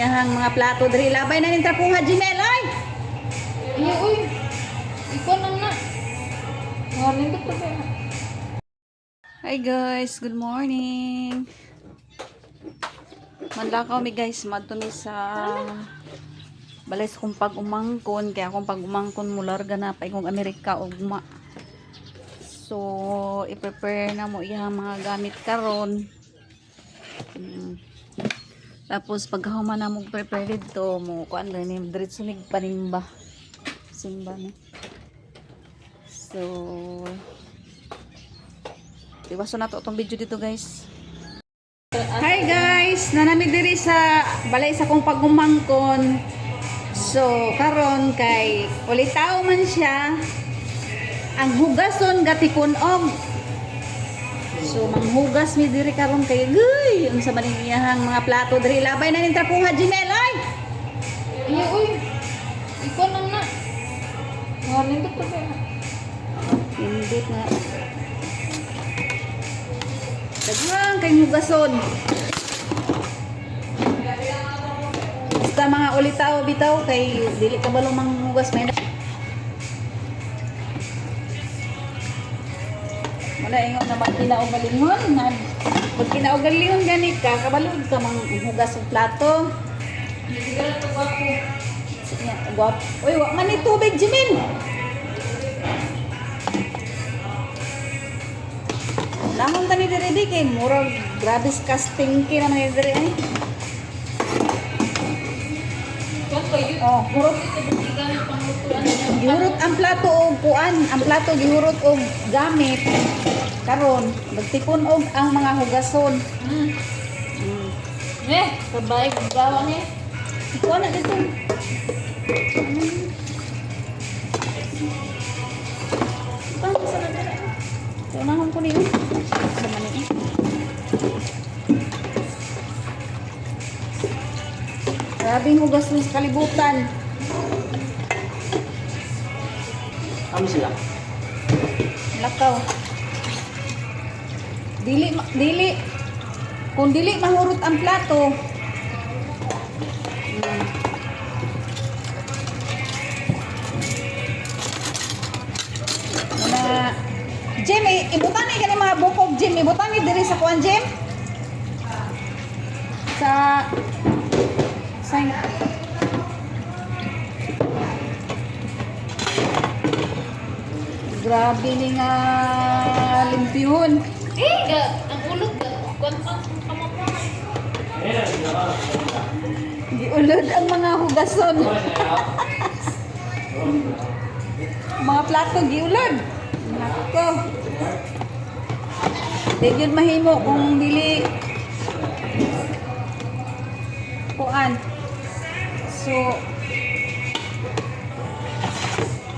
Yang mga plato diri labay na ning trapuha Jimel ay. Iya, uy. Ikaw nang na. Morning to pa. Hi guys, good morning. Manlakaw mi guys, madto mi sa balay sa kong pag-umangkon, kaya akong pag-umangkon mularga na pa ikong Amerika ugma. So, i-prepare na mo iyang mga gamit karon. Tapos pag human na mo prepare dito mo kuan gani diretso mig panimba. Simba na. So, iwaso na to itong video dito guys. Hi guys, nanami diri sa balay sa kong pagumangkon. So, karon kay ulitaw man siya ang hugason gatipon og. So, manghugas mi diri karon kay guy, unsa man iyang mga plato diri labay na ning trapuha Jimel ay. Iya, uy. Ikaw nang na. Morning to pa. Hindi nga. Daghang kay hugason. Basta mga ulitaw bitaw kay dili ka balong manghugas may. Wala ingon na magkinaog galingon na pag kinaog galingon gani ka kabalod ka manghugas og plato. Siguro to ba ko? Sige, guwap. Uy, wa man ni tubig Jimin. Lamang tani diri di kay murag grabe casting ki na mga diri ay. Kung kayo. Oh, hurot Ito ba gigamit pang lutuan? gihurot ang plato og kuan, ang plato gihurot og gamit. Karon, magtipon og ang mga hugason. Sabay bawang eh. Ikaw na dito. Paano sa nagdara? Tunahon ko niyo. Sa mani. Grabing hugas ng kalibutan. Ano sila? Lakaw. Dili. Kung dili mahurot ang plato. Mga Jim, ibutan ni kani mga bukog Jim, ibutan ni diri sa kuan Jim. Sa grabe ni nga limpyun. Ang ulog ga. Kung pamapuan. Giulod ang mga hugason. Mga plato giulod. Nako. Di yun mahimo kung dili kuan. So,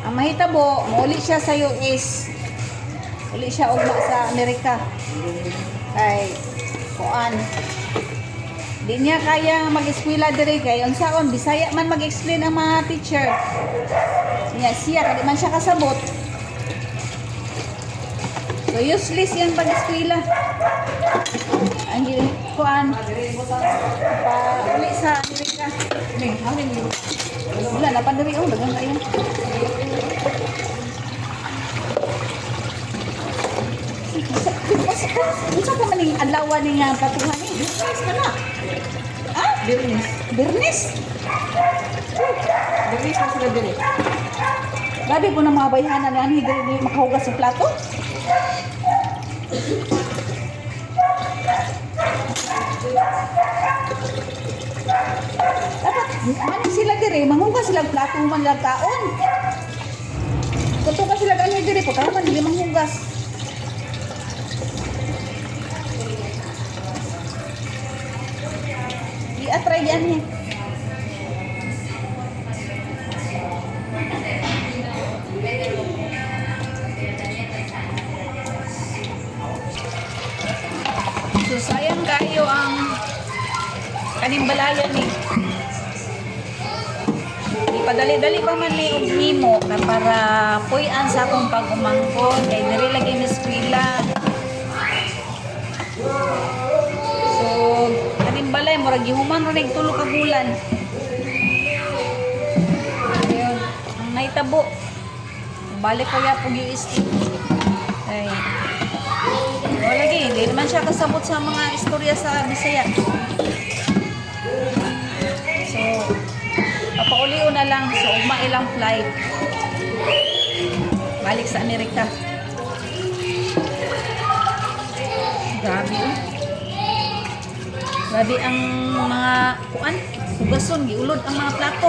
ang mahitabo, mauli siya sa US. Uli siya ugma sa Amerika. Kay kuan. Di niya kaya mag-eskwela diri kay unsaon Bisaya man mag-explain ang mga teacher. Siya kadi man siya kasabot. So useless yung pag-eskwela. Ang kuan pa uli sa Amerika. Wala na pa diri dagang kayo. Unsa ka man ning adlaw ni nga patuhan ni? Business ka na. Ah, Birnis. Bernis. Birnis na sila dili. Grabe po na mga bayhanan yan, hindi makahugas sa plato. Dapat, ano sila dire, manghugas silang plato man lang taon. Kung ka sila ganyan dire po, kaya man hindi manghugas. I-atry yan eh. So sayang kayo ang kanimbalayan ni. Ipadali-dali pa man ni og nimo na para puy-an sa akong pag-umangkon kay diri lagi ni eskwela. So kaning balay, murag gihuman ron ning tulo ka bulan. Ayun, ang naitabo. Balik ko ya pug UST. Ay. Wala lagi, hindi naman siya kasabot sa mga istorya sa Bisaya. So, papauli na lang so ugma ilang flight. Balik sa Amerika. Grabe oh. Grabe ang mga kuan, hugason, giulod ang mga plato.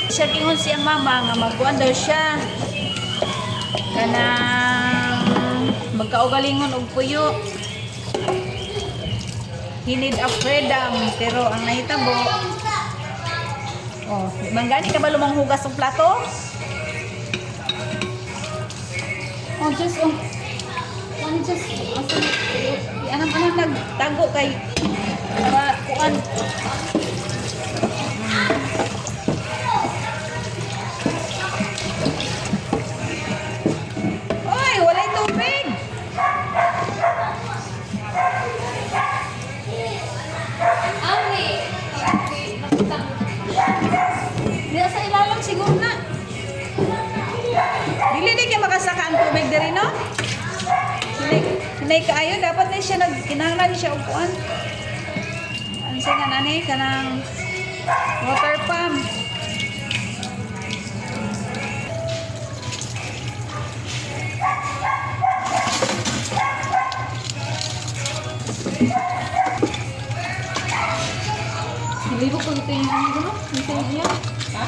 Siya kingon siyang mama nga magkuan daw siya. Kanang magkaugalingon og puyo. He need a freedom, pero ang nahitabo, oh, manggani ka ba lumang hugas ng plato? Oh, just, anam-anam nagtago kay, para kuan. Oy, walay tubig! Ami! Diya sa ilalim siguro na. Dili di kayo makasaka ang tubig diri, no? Sinay kaayo, dapat na siya kinahanglan siya upuan. Ano siya nga nani? Kanang water pump. Nilibo ko ito yung ano ko, no? Ito niya. Ha?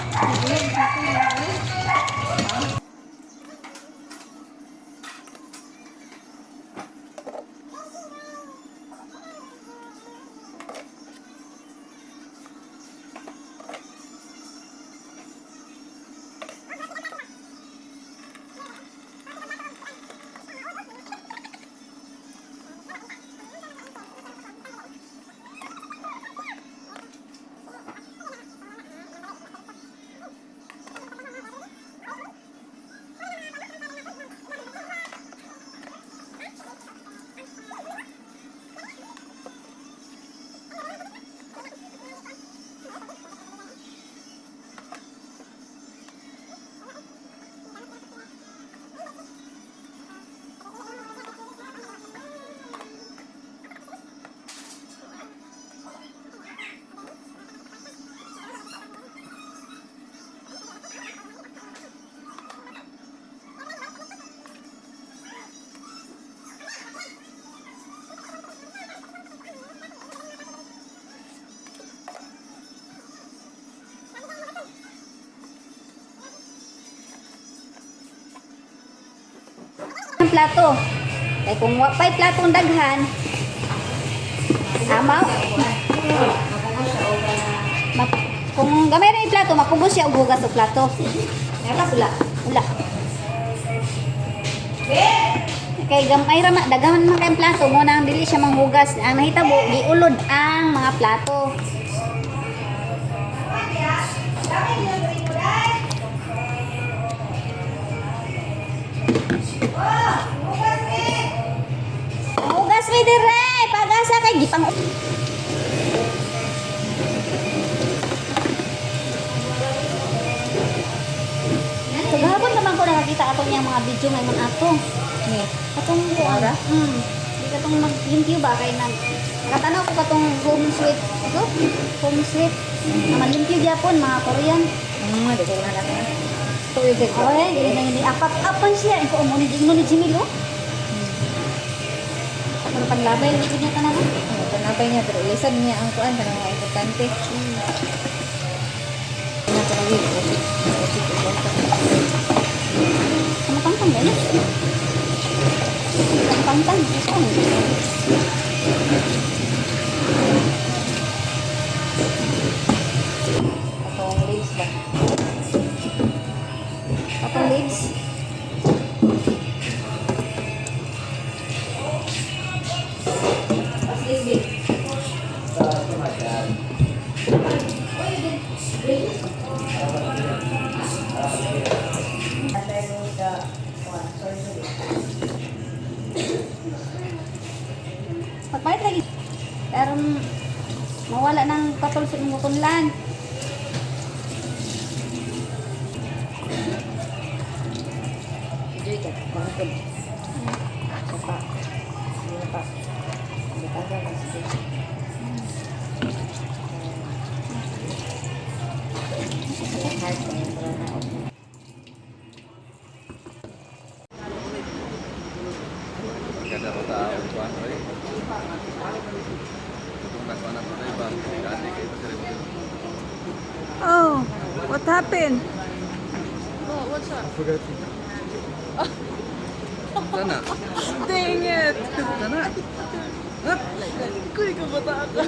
Ang plato. Kay kung wa pay platong daghan, amaw. Kung gamay ra yung plato, makubos siya og hugas og plato. Nara pula. Wala. Kay gamay ra daghan man kay plato mo nang dili siya manghugas. Ang nahitabo giulod ang mga plato. Hugas mi dire, pag-asa kay gipang Kagahapon naman ko nakakita atong yung mga video ngayon ato. Ni, katong ko ara. Di katong mag-review ba kay nang nakatanaw ko katong home sweet. Ito, home sweet. Naman limpyo gyapon mga Korean. Di ko na natin. Tuyo gid. Oy, hindi apat-apan siya. Iko mo ni Jimmy ni Jimmy lo. Pero panlabay ni niya tanan. Panapay niya, pero lisan niya ang kuan kanang mga importante. Kamatang-tang ba na? Kamatang-tang. Atong leaves ba? Patong leaves. aron mawala ng katol sa imong kunlan. Joy ka, bakit? Sapa. Sapa. Bitaga lang si Joy. Heart ko yung para na ako. Kada ko tao kuan oy. Kung nagkuan ako na iba, dati kay pasire mo. Oh, what happened? Sana. Dang it! Sana. Kuy, kabataan ka.